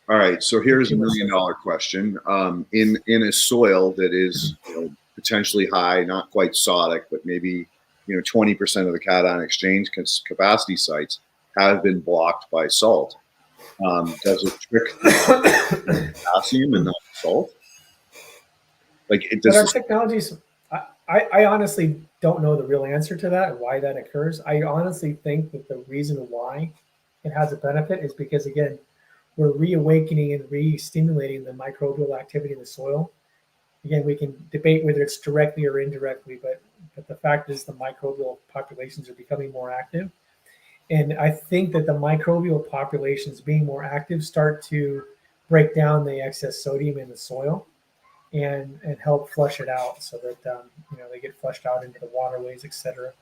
All right. So here's a $1 million question. In a soil that is potentially high, not quite sodic, but maybe 20% of the cation exchange capacity sites have been blocked by salt. Does it trick potassium and not salt? Like it does. But our technologies, I honestly don't know the real answer to that and why that occurs. I honestly think that the reason why it has a benefit is because, again, we're reawakening and re-stimulating the microbial activity in the soil. Again, we can debate whether it's directly or indirectly, but the fact is the microbial populations are becoming more active. And I think that the microbial populations being more active start to break down the excess sodium in the soil and help flush it out so that they get flushed out into the waterways, etc.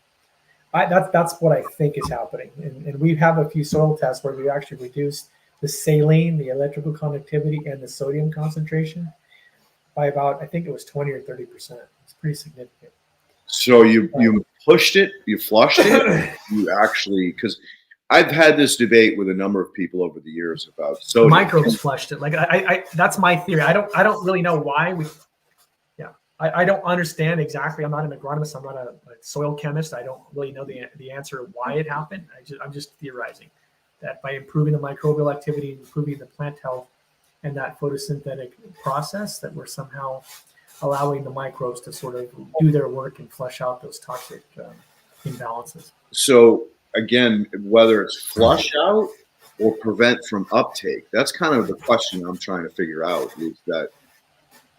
That's what I think is happening. And we have a few soil tests where we actually reduced the saline, the electrical conductivity, and the sodium concentration by about, I think it was 20 or 30%. It's pretty significant. So you pushed it, you flushed it, you actually, because I've had this debate with a number of people over the years about sodium. Microbes flushed it. Like I that's my theory. I don't really know why I don't understand exactly. I'm not an agronomist. I'm not a soil chemist. I don't really know the answer why it happened. I'm just theorizing that by improving the microbial activity, improving the plant health, and that photosynthetic process, that we're somehow allowing the microbes to sort of do their work and flush out those toxic imbalances. So again, whether it's flush out or prevent from uptake, that's kind of the question I'm trying to figure out. Is that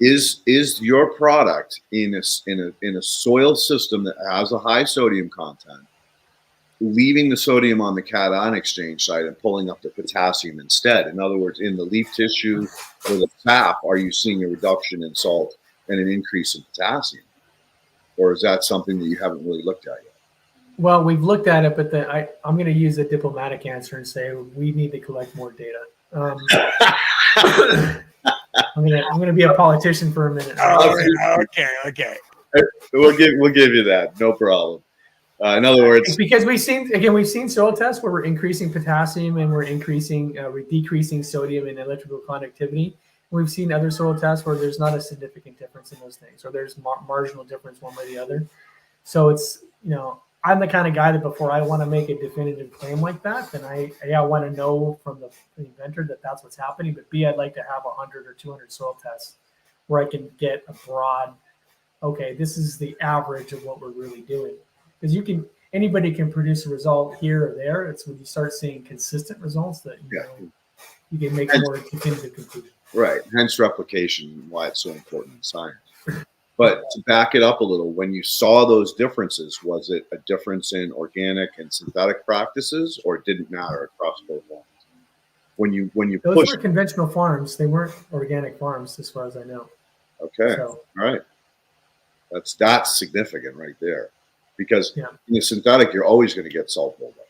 is your product in a soil system that has a high sodium content, leaving the sodium on the cation exchange site and pulling up the potassium instead? In other words, in the leaf tissue or the sap, are you seeing a reduction in salt and an increase in potassium? Or is that something that you haven't really looked at yet? Well, we've looked at it, but I'm going to use a diplomatic answer and say we need to collect more data. I'm going to be a politician for a minute. Okay. We'll give you that. No problem. In other words, it's because we've seen soil tests where we're increasing potassium and we're decreasing sodium and electrical conductivity. We've seen other soil tests where there's not a significant difference in those things, or there's marginal difference one way or the other. So it's, I'm the kind of guy that before I want to make a definitive claim like that, then I want to know from the inventor that that's what's happening. But B, I'd like to have 100 or 200 soil tests where I can get a broad, okay, this is the average of what we're really doing. Because anybody can produce a result here or there. It's when you start seeing consistent results that you can make more definitive conclusions. Right. Hence replication, why it's so important in science. But to back it up a little, when you saw those differences, was it a difference in organic and synthetic practices, or it didn't matter across both lines? When you those were conventional farms, they weren't organic farms, as far as I know. Okay. So, all right. That's significant right there. Because in the synthetic, you're always going to get salt buildup.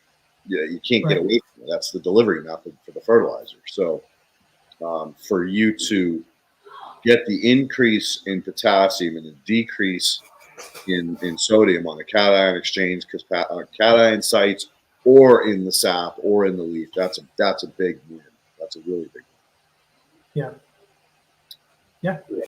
Yeah, you can't get away from it. That's the delivery method for the fertilizer. So for you to get the increase in potassium and the decrease in sodium on the cation exchange, because cation sites, or in the sap, or in the leaf, that's a big win. That's a really big win. Yeah.